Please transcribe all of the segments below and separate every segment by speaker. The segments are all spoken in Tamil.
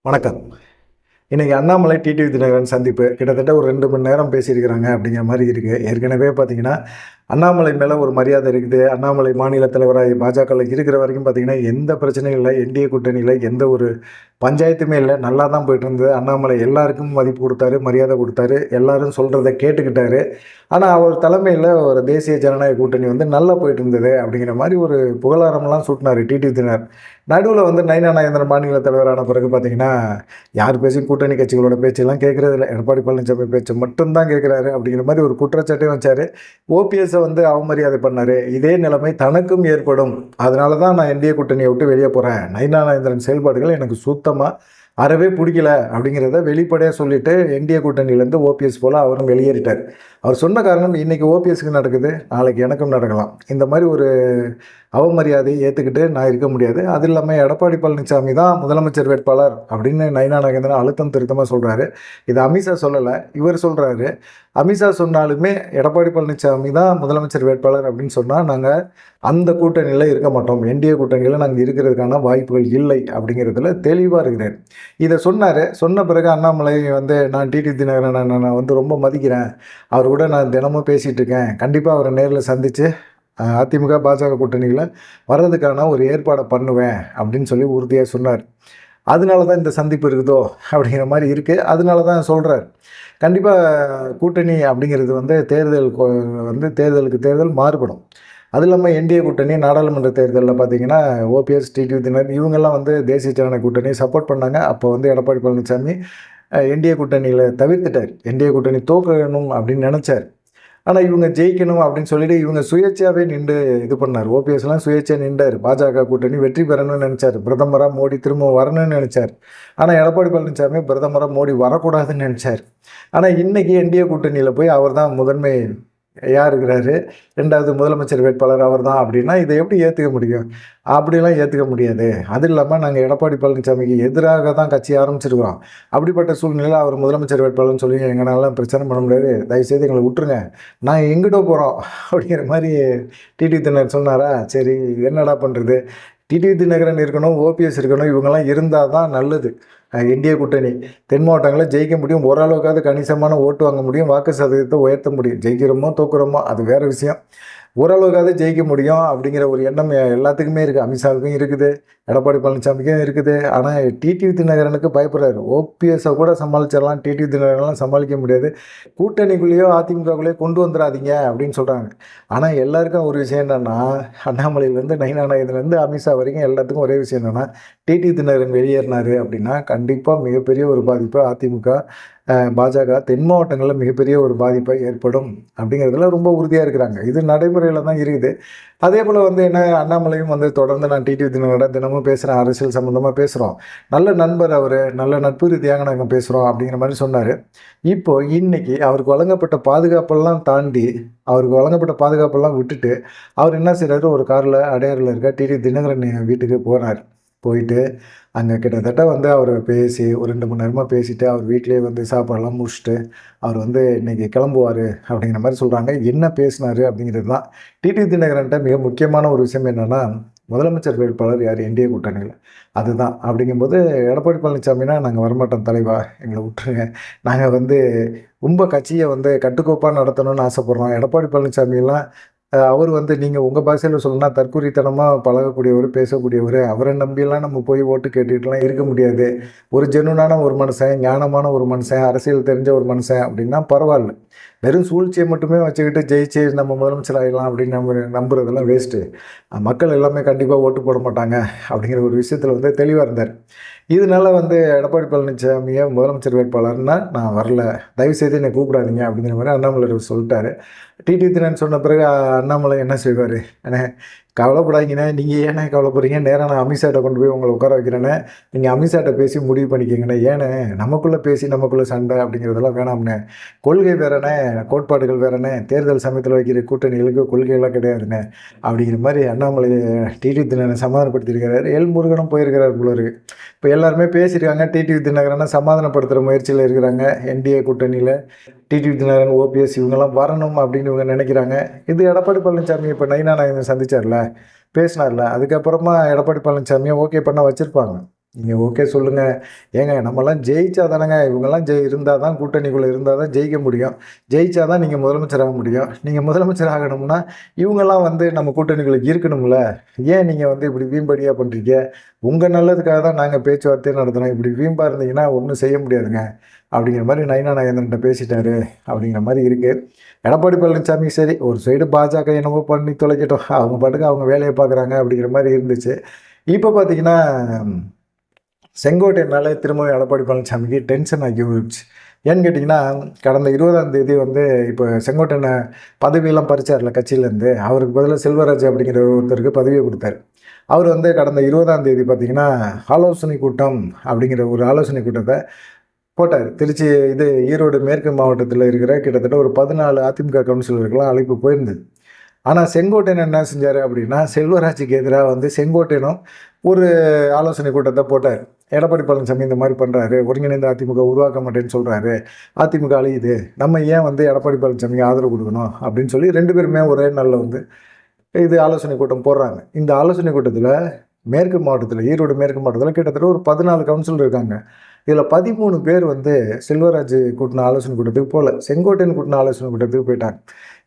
Speaker 1: வணக்கம். இன்னைக்கு அண்ணாமலை, டிடிவி தினகரன் சந்திப்பு கிட்டத்தட்ட ஒரு 2 மணி நேரம் பேசியிருக்கிறாங்க அப்படிங்கிற மாரி இருக்கு. ஏற்கனவே பார்த்தீங்கன்னா, அண்ணாமலை மேல ஒரு மரியாதை இருக்குது. அண்ணாமலை மாநில தலைவரா பாஜகல இருக்கிற வரைக்கும் பார்த்தீங்கன்னா, எந்த பிரச்சனையும் இல்ல. என்டிஏ கூட்டணியில எந்த ஒரு பஞ்சாயத்துமே இல்ல. நல்லா தான் போயிட்டு இருந்தது. அண்ணாமலை எல்லாருக்கும் மதிப்பு குடுத்தாரு, மரியாதை குடுத்தாரு. எல்லாரும் சொல்றத கேட்டுக்கிட்டாரு. ஆனா, அவர் தலைமையில ஒரு தேசிய ஜனநாயக கூட்டணி வந்து நல்லா போயிட்டு இருந்தது அப்படிங்கிற மாரி ஒரு புகழாரம்லாம் சூட்டினாரு டிடிவி தினகரன். நடுவுல வந்து நயினா நாகேந்திரன் மாநில தலைவரான பிறகு பார்த்தீங்கன்னா, யார் பேச்சையும் கூட்டணி கட்சிகளோட பேச்செல்லாம் கேட்கறதில்ல. எடப்பாடி பழனிசாமி பேச்ச மட்டும் தான் கேட்கிறாரு அப்படிங்கிற மாரி ஒரு குற்றச்சாட்டையும் வச்சாரு. ஓபிஎஸ்ஸ வந்து அவமரியாதை பண்ணாரு. இதே நிலைமை தனக்கும் ஏற்படும். அதனால தான் நான் என்டிஏ கூட்டணிய விட்டு வெளிய போறேன். நயினா நாகேந்திரன் செயல்பாடுகள் எனக்கு சுத்தமா அறவே புடிக்கல அப்படிங்கிறத வெளிப்படையா சொல்லிட்டு என்டிஏ கூட்டணியிலேருந்து ஓபிஎஸ் போல அவரும் வெளியேறிட்டார். அவர் சொன்ன காரணம் இன்னைக்கு ஓபிஎஸ்க்கு நடக்குது, நாளைக்கு எனக்கும் நடக்கலாம். இந்த மாரி ஒரு அவமரியாதையை ஏற்றுக்கிட்டு நான் இருக்க முடியாது. அது இல்லாமல் எடப்பாடி பழனிசாமி தான் முதலமைச்சர் வேட்பாளர் அப்படின்னு நயினா நாகேந்திரன் அழுத்தம் திருத்தமாக சொல்கிறாரு. இது அமித்ஷா சொல்லலை, இவர் சொல்கிறாரு. அமித்ஷா சொன்னாலுமே எடப்பாடி பழனிசாமி தான் முதலமைச்சர் வேட்பாளர் அப்படின்னு சொன்னால் நாங்கள் அந்த கூட்டணியில் இருக்க மாட்டோம், என்டிஏ கூட்டணியில் நாங்கள் இருக்கிறதுக்கான வாய்ப்புகள் இல்லை அப்படிங்கிறதுல தெளிவாக இருக்கிறார். இதை சொன்னார். சொன்ன பிறகு அண்ணாமலை வந்து நான் டிடிவி தினகரன் நான் வந்து ரொம்ப மதிக்கிறேன், அவர் கூட நான் தினமும் பேசிகிட்டு இருக்கேன், கண்டிப்பாக அவரை நேரில் சந்தித்து அதிமுக பாஜக கூட்டணியில் வர்றதுக்கான ஒரு ஏற்பாடை பண்ணுவேன் அப்படின்னு சொல்லி உறுதியாக சொன்னார். அதனால தான் இந்த சந்திப்பு இருக்குதோ அப்படிங்கிற மாதிரி இருக்குது. அதனால தான் சொல்கிறார். கண்டிப்பாக கூட்டணி அப்படிங்கிறது வந்து தேர்தலுக்கு தேர்தல் மாறுபடும். அது இல்லாமல் என்டிஏ கூட்டணி நாடாளுமன்ற தேர்தலில் பார்த்தீங்கன்னா ஓபிஎஸ், டிடிவி தினகரன் இவங்கெல்லாம் வந்து தேசிய ஜனநாயக கூட்டணியை சப்போர்ட் பண்ணாங்க. அப்போ வந்து எடப்பாடி பழனிசாமி என்டிஏ கூட்டணியில் தவிர்த்துட்டார். என்டிஏ கூட்டணி தோக்கணும் அப்படின்னு நினச்சார். ஆனால் இவங்க ஜெயிக்கணும் அப்படின்னு சொல்லிட்டு இவங்க சுயேட்சையாகவே நின்று இது பண்ணார். ஓபிஎஸ்லாம் சுயேட்சையாக நின்றார். பாஜக கூட்டணி வெற்றி பெறணும்னு நினச்சார். பிரதமராக மோடி திரும்ப வரணும்னு நினச்சார். ஆனால் எடப்பாடி பழனிசாமி பிரதமராக மோடி வரக்கூடாதுன்னு நினச்சார். ஆனால் இன்றைக்கி என்டிஏ கூட்டணியில் போய் அவர் தான் முதன்மை யார் இருக்கிறாரு, 2வது முதலமைச்சர் வேட்பாளர் அவர் தான் அப்படின்னா இதை எப்படி ஏற்றுக்க முடியும்? அப்படிலாம் ஏற்றுக்க முடியாது. அது இல்லாமல் நாங்கள் எடப்பாடி பழனிசாமிக்கு எதிராக தான் கட்சி ஆரம்பிச்சிருக்கிறோம். அப்படிப்பட்ட சூழ்நிலையில் அவர் முதலமைச்சர் வேட்பாளர்னு சொல்லி எங்களால் பிரச்சனை பண்ண முடியாது, தயவுசெய்து எங்களை விட்டுருங்க, நாங்கள் எங்கிட்ட போகிறோம் அப்படிங்கிற மாதிரி டிடிவி தினகரன் சொன்னாரா? சரி, என்னடா பண்ணுறது? டிடிவி தினகரன் இருக்கணும், ஓபிஎஸ் இருக்கணும், இவங்கெல்லாம் இருந்தால் தான் நல்லது. என்டிஏ கூட்டணி தென் மாவட்டங்களில் ஜெயிக்க முடியும், ஓரளவுக்காவது கணிசமான ஓட்டு வாங்க முடியும், வாக்கு சதவீதத்தை உயர்த்த முடியும். ஜெயிக்கிறோமோ தோக்குறோமோ அது வேறு விஷயம். ஓரளவுக்காவது ஜெயிக்க முடியும் அப்படிங்கிற ஒரு எண்ணம் எல்லாத்துக்குமே இருக்குது. அமித்ஷாவுக்கும் இருக்குது, எடப்பாடி பழனிசாமிக்கும் இருக்குது. ஆனால் டிடிவி தினகரனுக்கு பயப்படுறாரு. ஓபிஎஸ்ஸை கூட சமாளிச்சிடலாம், டிடிவி தினகரன்லாம் சமாளிக்க முடியாது. கூட்டணிக்குள்ளேயோ அதிமுகக்குள்ளேயோ கொண்டு வந்துடாதீங்க அப்படின்னு சொல்கிறாங்க. ஆனால் எல்லாருக்கும் ஒரு விஷயம் என்னென்னா, அண்ணாமலையிலேருந்து நயினா நாகேந்திரன்லேருந்து அமித்ஷா வரைக்கும் எல்லாத்துக்கும் ஒரே விஷயம் என்னென்னா, டிடிவி தினகரன் வெளியேறினார் அப்படின்னா கண்டிப்பாக மிகப்பெரிய ஒரு பாதிப்பு அதிமுக பாஜக தென் மாவட்டங்களில் மிகப்பெரிய ஒரு பாதிப்பை ஏற்படும் அப்படிங்கிறதுல ரொம்ப உறுதியாக இருக்கிறாங்க. இது நடைமுறையில் தான் இருக்குது. அதே போல் வந்து என்ன, அண்ணாமலையும் வந்து தொடர்ந்து நான் டிடிவி தினகரன் தினமும் பேசுகிறேன், அரசியல் சம்மந்தமாக பேசுகிறோம், நல்ல நண்பர் அவர், நல்ல நட்பு ரீதியாக நாங்கள் பேசுகிறோம் அப்படிங்கிற மாதிரி சொன்னார். இப்போது இன்றைக்கி அவருக்கு வழங்கப்பட்ட பாதுகாப்பெல்லாம் தாண்டி, அவருக்கு வழங்கப்பட்ட பாதுகாப்பெல்லாம் விட்டுட்டு அவர் என்ன செய்கிறாரு, ஒரு காரில் அடையாறில் இருக்க டிடிவி தினகரன் வீட்டுக்கு போகிறார். போயிட்டு அங்கே கிட்டத்தட்ட வந்து அவர் பேசி ஒரு 2 மணி நேரமாக பேசிவிட்டு அவர் வீட்டிலேயே வந்து சாப்பாடெல்லாம் முடிச்சுட்டு அவர் வந்து இன்றைக்கி கிளம்புவார் அப்படிங்கிற மாதிரி சொல்கிறாங்க. என்ன பேசினார் அப்படிங்கிறது தான். டிடிவி தினகரன்ட்ட மிக முக்கியமான ஒரு விஷயம் என்னென்னா, முதலமைச்சர் வேட்பாளர் யார் என்டிஏ கூட்டணியில், அதுதான். அப்படிங்கும்போது எடப்பாடி பழனிசாமினா நாங்கள் வரமாட்டோம் தலைவா, எங்களை விட்டுருங்க, நாங்கள் வந்து ரொம்ப கட்சியை வந்து கட்டுக்கோப்பாக நடத்தணும்னு ஆசைப்பட்றோம். எடப்பாடி பழனிசாமியெல்லாம் அவர் வந்து நீங்கள் உங்கள் பாஷையில் சொல்லணும்னா தற்குறித்தனமாக பழகக்கூடியவர், பேசக்கூடியவர். அவரை நம்பியெல்லாம் நம்ம போய் ஓட்டு கேட்டுக்கிட்டுலாம் இருக்க முடியாது. ஒரு ஜெனுனான ஒரு மனுஷன், ஞானமான ஒரு மனுஷன், அரசியல் தெரிஞ்ச ஒரு மனுஷன் அப்படின்னா பரவாயில்ல. வெறும் சூழ்ச்சியை மட்டுமே வச்சுக்கிட்டு ஜெயிச்சு நம்ம முதலமைச்சர் ஆகிடலாம் அப்படின்னு நம்புறதெல்லாம் வேஸ்ட்டு. மக்கள் எல்லாமே கண்டிப்பாக ஓட்டு போட மாட்டாங்க அப்படிங்கிற ஒரு விஷயத்தில் வந்து தெளிவாக இருந்தார். இதனால வந்து எடப்பாடி பழனிசாமியை முதலமைச்சர் வேட்பாளர்னா நான் வரல, தயவுசெய்து என்னை கூப்பிடாதீங்க அப்படிங்கிற மாதிரி அண்ணாமலை சொல்லிட்டாரு. டிடிவி தினகரன் சொன்ன பிறகு அண்ணாமலை என்ன செய்வார்? ஏன்னா கவலைப்படாதீங்கண்ணே, நீங்கள் ஏண்ணே கவலைப்படுறீங்க, நேராக நான் அமித்ஷாட்ட கொண்டு போய் உங்களை உட்கார வைக்கிறேன்னே, நீங்கள் அமித்ஷாட்ட பேசி முடிவு பண்ணிக்கோங்கண்ணே, ஏண்ணே நமக்குள்ளே பேசி நமக்குள்ளே சண்டை அப்படிங்கிறதெல்லாம் வேணாம்ண்ணே, கொள்கை வேறண்ணே, கோட்பாடுகள் வேறண்ணே, தேர்தல் சமயத்தில் வைக்கிற கூட்டணிகளுக்கு கொள்கையெல்லாம் கிடையாதுண்ணே அப்படிங்கிற மாதிரி அண்ணாமலை டிடிவி தினகரனை சமாதானப்படுத்தியிருக்கிறாரு. எல் முருகனும் போயிருக்கிறார் போல இருக்குது. இப்போ எல்லாருமே பேசியிருக்காங்க, டிடிவி தினகரனை சமாதானப்படுத்துகிற முயற்சியில் இருக்கிறாங்க. என்டிஏ கூட்டணியில் டிடிவி தினகரன், ஓபிஎஸ் இவங்கெல்லாம் வரணும் அப்படின்னு இவங்க நினைக்கிறாங்க. இது எடப்பாடி பழனிசாமி இப்போ நயினா நாகேந்திரன் சந்திச்சார்ல, பேசினார்ல, அதுக்கப்புறமா எடப்பாடி பழனிசாமியை ஓகே பண்ண வச்சுருப்பாங்க. நீங்கள் ஓகே சொல்லுங்கள். ஏங்க நம்மலாம் ஜெயிச்சா தானங்க இவங்கலாம் இருந்தால் தான் கூட்டணிக்குள்ளே இருந்தால் தான் ஜெயிக்க முடியும். ஜெயிச்சா தான் நீங்கள் முதலமைச்சர் ஆக முடியும். நீங்கள் முதலமைச்சர் ஆகணும்னா, இவங்கலாம் வந்து நம்ம கூட்டணிக்குள்ள இருக்கணும்ல. ஏன் நீங்க வந்து இப்படி வீம்படியா பண்றீங்க? உங்க நல்லதுக்காக தான் நாங்க பேச்சுவார்த்தையே நடத்துனோம். இப்படி வீம்பா இருந்தீங்கன்னா ஒண்ணும் செய்ய முடியாதுங்க. அப்படிங்கிற மாரி நயினா நாகேந்திரன்ட்ட பேசிட்டாரு. அப்படிங்கிற மாரி இருக்கு. எடப்பாடி பழனிசாமி சரி, ஒரு சைடு பாஜக என்னமோ பண்ணி தொலைக்கட்டும். அவங்க பாட்டுக்கு அவங்க வேலைய பார்க்குறாங்க அப்படிங்கிற மாரி இருந்துச்சு. இப்ப பார்த்தீங்கன்னா செங்கோட்டையனால திரும்பவும் எடப்பாடி பழனிசாமிக்கு டென்ஷன் ஆகி போயிடுச்சு. ஏன்னு கேட்டிங்கன்னா, கடந்த 20ஆம் தேதி வந்து இப்போ செங்கோட்டையன பதவியெல்லாம் பறிச்சார்ல கட்சியிலேருந்து, அவருக்கு பதிலா செல்வராஜ் அப்படிங்கிற ஒருத்தருக்கு பதவிய குடுத்தாரு. அவர் வந்து கடந்த 20ஆம் தேதி பார்த்தீங்கன்னா, ஆலோசனை கூட்டம் அப்படிங்கிற ஒரு ஆலோசனை கூட்டத்த போட்டாரு. திருச்சி ஈரோடு மேற்கு மாவட்டத்தில இருக்கிற கிட்டத்தட்ட ஒரு 14 அதிமுக கவுன்சிலருக்கெல்லாம் அழைப்பு போயிருந்தது. ஆனா செங்கோட்டையன் என்ன செஞ்சாரு அப்படின்னா, செல்வராஜுக்கு எதிரா வந்து செங்கோட்டையனும் ஒரு ஆலோசனை கூட்டத்த போட்டாரு. எடப்பாடி பழனிசாமி இந்த மாரி பண்றாரு. ஒருங்கிணைந்த அதிமுக உருவாக்க மாட்டேன்னு சொல்றாரு. அதிமுக அழியுது. நம்ம ஏன் வந்து எடப்பாடி பழனிசாமிக்கு ஆதரவு குடுக்கணும் அப்படின்னு சொல்லி 2 பேருமே ஒரே நாள்ல வந்து ஆலோசனை கூட்டம் போடுறாங்க. இந்த ஆலோசனை கூட்டத்தில மேற்கு மாவட்டத்தில, ஈரோடு மேற்கு மாவட்டத்தில கிட்டத்தட்ட ஒரு 14 கவுன்சிலர் இருக்காங்க. இதில 13 பேர் வந்து செல்வராஜ் கூட்டின ஆலோசனை கூட்டத்துக்கு போல. செங்கோட்டையன் கூட்டின ஆலோசனை கூட்டத்துக்கு போயிட்டாங்க.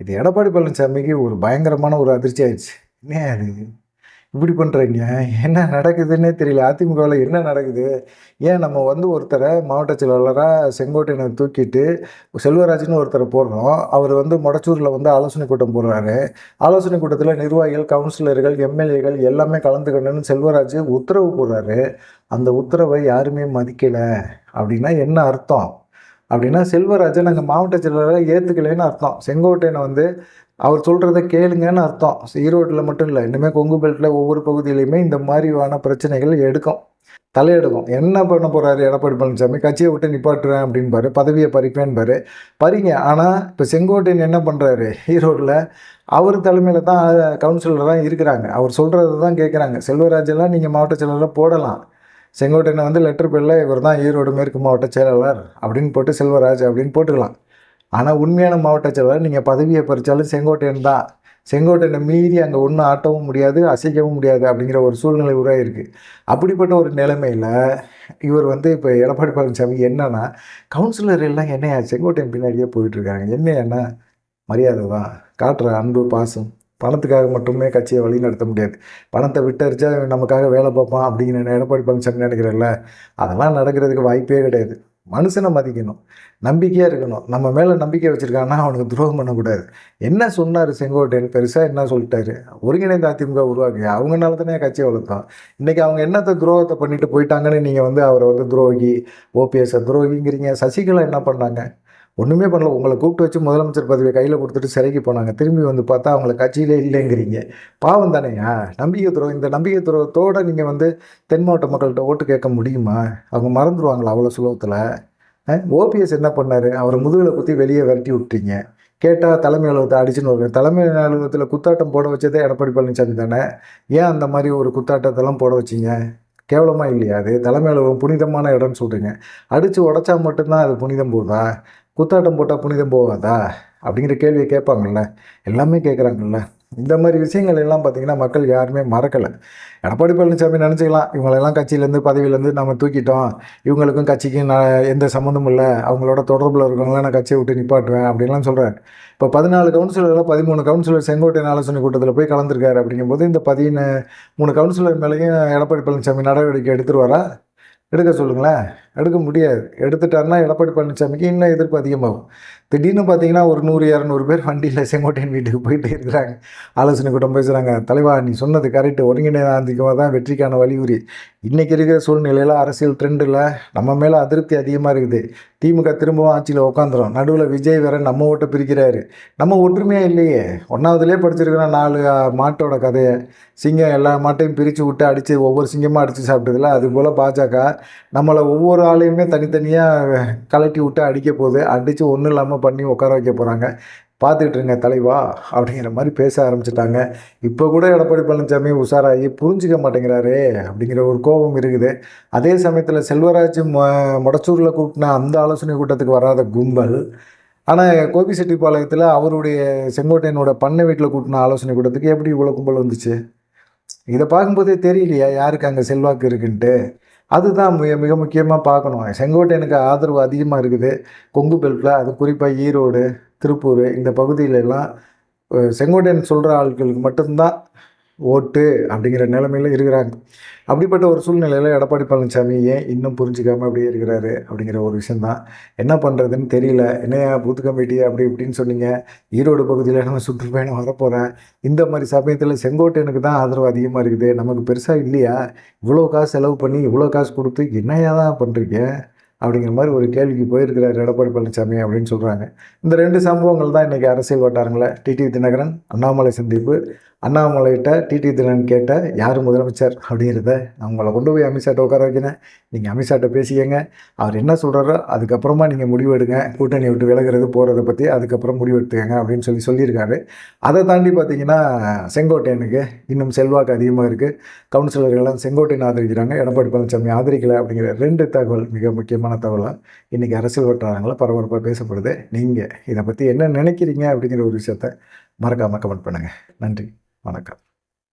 Speaker 1: இது எடப்பாடி பழனிசாமிக்கு ஒரு பயங்கரமான ஒரு அதிர்ச்சி ஆயிடுச்சு. "என்னய்யா இது? இப்படி பண்றீங்க? என்ன நடக்குதுன்னே தெரியல. அதிமுகவுல என்ன நடக்குது? ஏன் நம்ம வந்து ஒருத்தர மாவட்ட செயலாளரா செங்கோட்டையன தூக்கிட்டு, செல்வராஜ்ன்னு ஒருத்தர போடுறோம். அவரு வந்து மொடச்சூர்ல வந்து ஆலோசனை கூட்டம் போடுறாரு. ஆலோசனை கூட்டத்தில நிர்வாகிகள், கவுன்சிலர்கள், எம்எல்ஏக்கள் எல்லாமே கலந்துக்கணும்னு செல்வராஜ் உத்தரவு போடுறாரு. அந்த உத்தரவை யாருமே மதிக்கல. அப்படின்னா என்ன அர்த்தம்? அப்படின்னா செல்வராஜ நாங்க மாவட்ட செயலாளரா ஏத்துக்கலைன்னு அர்த்தம். செங்கோட்டையன வந்து அவர் சொல்றத கேளுங்கன்னு அர்த்தம். ஈரோட்ல மட்டும் இல்ல. இனிமே கொங்கு பெல்ட்ல ஒவ்வொரு பகுதியிலயுமே இந்த மாரியான பிரச்சனைகள் தலையெடுக்கும். என்ன பண்ண போறாரு எடப்பாடி பழனிசாமி? கட்சிய விட்டு நிப்பாட்டுறேன் அப்படின்பாரு. பதவிய பறிப்பேன்பாரு. பறிங்க. ஆனா, இப்ப செங்கோட்டையன் என்ன பண்றாரு? ஈரோட்ல அவர் தலைமையில தான் கவுன்சிலரா இருக்கிறாங்க. அவர் சொல்றத தான் கேட்குறாங்க. செல்வராஜெல்லாம் நீங்க மாவட்ட செயலாளரா போடலாம். செங்கோட்டையன வந்து லெட்டர் பேட்ல இவர் தான் ஈரோடு மேற்கு மாவட்ட செயலாளர் அப்படின்னு போட்டு செல்வராஜ் அப்படின்னு போட்டுக்கலாம். ஆனா, உண்மையான மாவட்ட செயலாளர் நீங்க பதவிய பறிச்சாலும் செங்கோட்டையன் தான். செங்கோட்டையன மீறி அங்க ஒண்ணும் ஆட்டவும் முடியாது, அசைக்கவும் முடியாது அப்படிங்கிற ஒரு சூழ்நிலை உருவாகியிருக்கு. அப்படிப்பட்ட ஒரு நிலைமையில, இவர் வந்து இப்ப எடப்பாடி பழனிசாமி என்னன்னா, கவுன்சிலர் எல்லாம் என்னய்யா செங்கோட்டையன் பின்னாடியே போயிட்டுருக்காங்க. என்னய்யான்னா, மரியாதை தான். காட்டுற அன்பு, பாசம். பணத்துக்காக மட்டுமே கட்சிய வழிநடத்த முடியாது. பணத்த விட்டரிச்சா நமக்காக வேலை பார்ப்பான் அப்படிங்கிற எடப்பாடி பழனிசாமி நினைக்கிறேன்ல, அதெல்லாம் நடக்கிறதுக்கு வாய்ப்பே கிடையாது. மனுஷன மதிக்கணும். நம்பிக்கையா இருக்கணும். நம்ம மேல நம்பிக்கை வச்சிருக்கான்னா, அவனுக்கு துரோகம் பண்ணக்கூடாது. என்ன சொன்னாரு செங்கோட்டையன்? பெருசா என்ன சொல்ட்டாரு? ஒருங்கிணைந்த அதிமுக உருவாக்கு. அவங்கனால தானே கட்சிய வளர்த்தோம். இன்னைக்கு அவங்க என்னத்த துரோகத்த பண்ணிட்டு போயிட்டாங்கன்னு நீங்க வந்து அவர வந்து துரோகி, ஓபிஎஸ்ஸ துரோகிங்கிறீங்க. சசிகலா என்ன பண்ணாங்க? ஒண்ணுமே பண்ணல. உங்கள கூப்பிட்டு வச்சு முதலமைச்சர் பதவிய கையில குடுத்துட்டு சிறைக்கு போனாங்க. திரும்பி வந்து பார்த்தா அவங்கள கட்சியிலே இல்லைங்கிறீங்க. பாவம் தானேய்யா! நம்பிக்கை துரோகம். இந்த நம்பிக்கை துரோகத்தோட நீங்க வந்து தென் மாவட்ட மக்கள்ட்ட ஓட்டு கேட்க முடியுமா? அவங்க மறந்துருவாங்களா அவ்வளோ சுலபத்துல? ஓபிஎஸ் என்ன பண்ணாரு? அவர முதுகுல குத்தி வெளிய விரட்டி விட்டீங்க. கேட்டா தலைமை அலுவலகத்த அடிச்சுன்னு வருவாரு. தலைமை அலுவலகத்தில குத்தாட்டம் போட வச்சதே எடப்பாடி பழனிசாமி தானே! ஏன் அந்த மாரி ஒரு குத்தாட்டத்தெல்லாம் போட வச்சீங்க? கேவலமா இல்லையா அது? தலைமை அலுவலகம் புனிதமான இடம்னு சொல்றீங்க. அடிச்சு உடைச்சா மட்டும் தான் அது புனிதம் போதா? குத்தாட்டம் போட்டா புனிதம் போவாதா? அப்படிங்கிற கேள்விய கேட்பாங்கள்ல. எல்லாமே கேட்குறாங்கள்ல. இந்த மாரி விஷயங்கள் எல்லாம் பார்த்தீங்கன்னா, மக்கள் யாருமே மறக்கல. எடப்பாடி பழனிசாமி நெனச்சுக்கலாம், இவங்களெல்லாம் கட்சியிலேருந்து, பதவியிலேருந்து நம்ம தூக்கிட்டோம். இவங்களுக்கும் கட்சிக்கும் எந்த சம்மந்தமும் இல்ல. அவங்களோட தொடர்புல இருக்கிறவங்கள நான் கட்சிய விட்டு நிப்பாட்டுவேன் அப்படின்லாம் சொல்றாரு. இப்போ 14 கவுன்சிலர்ல 13 கவுன்சிலர் செங்கோட்டையன் ஆலோசனை கூட்டத்தில போய் கலந்துருக்காரு அப்படிங்கும்போது, இந்த 13 கவுன்சிலர் மேலயும் எடப்பாடி பழனிசாமி நடவடிக்கை எடுத்துருவாரா? எடுக்க சொல்லுங்களேன். எடுக்க முடியாது. எடுத்துட்டாருன்னா எடப்பாடி பழனிசாமிக்கு இன்னும் எதிர்ப்பு அதிகமாகும். திடீர்னு பார்த்தீங்கன்னா, ஒரு 100, 200 பேர் வண்டியில செங்கோட்டையன் வீட்டுக்கு போயிட்டே இருக்கிறாங்க. ஆலோசனை கூட்டம் பேசுறாங்க. "தலைவா நீ சொன்னது கரெக்ட். ஒருங்கிணைந்த அதிமுக தான் வெற்றிக்கான வழியுறி. இன்னைக்கு இருக்கிற சூழ்நிலையில அரசியல் ட்ரெண்டுல நம்ம மேல அதிருப்தி அதிகமா இருக்குது. திமுக திரும்பவும் ஆட்சியில உட்காந்துரும். நடுவுல விஜய் வேற நம்ம ஓட்ட பிரிக்கிறாரு. நம்ம ஒற்றுமையா இல்லையே. 1வதுலயே படிச்சிருக்கிறோம் 4 மாட்டோட கதைய. சிங்கம் எல்லா மாட்டையும் பிரிச்சு விட்டு அடிச்சு ஒவ்வொரு சிங்கமா அடிச்சு சாப்பிட்டதுல, அதுபோல பாஜக நம்மள ஒவ்வொரு ஆளையுமே தனித்தனியா கழட்டி விட்டு அடிக்க போகுது. அடிச்சு ஒண்ணும் இல்லாம பண்ணி உட்கார வைக்க போறாங்க. பார்த்துக்கிட்டு இருங்க தலைவா அப்படிங்கிற மாரி பேச ஆரம்பிச்சுட்டாங்க. இப்போ கூட எடப்பாடி பழனிசாமி உஷாராகி புரிஞ்சுக்க மாட்டேங்கிறாரே அப்படிங்கிற ஒரு கோபம் இருக்குது. அதே சமயத்தில செல்வராஜ் மொடச்சூர்ல கூட்டின அந்த ஆலோசனை கூட்டத்துக்கு வராத கும்பல், ஆனா கோபிச்செட்டிப்பாளையத்தில அவருடைய செங்கோட்டையனோட பண்ணை வீட்ல கூட்டின ஆலோசனை கூட்டத்துக்கு எப்படி இவ்வளோ கும்பல் வந்துச்சு? இத பார்க்கும்போதே தெரியலையா யாருக்கு அங்க செல்வாக்கு இருக்குன்ட்டு? அதுதான் மிக மிக முக்கியமாக பார்க்கணும். செங்கோட்டையனுக்கு ஆதரவு அதிகமாக இருக்குது கொங்கு பெல்ட்டில். அது குறிப்பாக ஈரோடு, திருப்பூர் இந்த பகுதியிலெல்லாம் செங்கோட்டையன் சொல்கிற ஆட்களுக்கு மட்டும்தான் ஓட்டு அப்படிங்கிற நிலைமையில இருக்கிறாங்க. அப்படிப்பட்ட ஒரு சூழ்நிலையில் எடப்பாடி பழனிசாமி ஏன் இன்னும் புரிஞ்சிக்காமல் அப்படியே இருக்கிறாரு அப்படிங்கிற ஒரு விஷயந்தான். என்ன பண்ணுறதுன்னு தெரியல. என்னையா பூத் கமிட்டி அப்படி இப்படின்னு சொன்னீங்க. ஈரோடு பகுதியில் நம்ம சுற்றுப்பயணம் வரப்போகிறேன். இந்த மாதிரி சமயத்தில் செங்கோட்டையனுக்கு தான் ஆதரவு அதிகமாக இருக்குது. நமக்கு பெருசாக இல்லையா? இவ்வளோ காசு செலவு பண்ணி இவ்வளோ காசு கொடுத்து என்னையா தான் பண்ணுறீங்க? அப்படிங்கிற மாதிரி ஒரு கேள்விக்கு போயிருக்கிறார் எடப்பாடி பழனிசாமி அப்படின்னு சொல்கிறாங்க. இந்த 2 சம்பவங்கள் தான் இன்றைக்கி அரசியல் வட்டாரங்களில் டிடிவி தினகரன், அண்ணாமலை சந்திப்பு. அண்ணாமலைகிட்ட டிடிவி தினகரன் கேட்ட யார் முதலமைச்சர் அப்படிங்கிறத அவங்கள கொண்டு போய் அமித்ஷாட்ட உட்கார வைக்கிறேன். நீங்கள் அமித்ஷாட்ட பேசிக்கங்க. அவர் என்ன சொல்கிறாரோ அதுக்கப்புறமா நீங்கள் முடிவு எடுங்க. கூட்டணி விட்டு விலகிறது போகிறத பற்றி அதுக்கப்புறம் முடிவு எடுத்துக்கங்க அப்படின்னு சொல்லியிருக்காரு. அதை தாண்டி பார்த்தீங்கன்னா செங்கோட்டையனுக்கு இன்னும் செல்வாக்கு அதிகமாக இருக்குது. கவுன்சிலர்கள்லாம் செங்கோட்டையன் ஆதரிக்கிறாங்க, எடப்பாடி பழனிசாமி ஆதரிக்கலை அப்படிங்கிற 2 தகவல் மிக முக்கியமான தகவலாக இன்றைக்கி அரசியல் வட்டாரங்களில் பரபரப்பாக பேசப்படுது. நீங்கள் இதை பற்றி என்ன நினைக்கிறீங்க அப்படிங்கிற ஒரு விஷயத்த மறக்காமல் கமெண்ட் பண்ணுங்கள். நன்றி, வணக்கம்.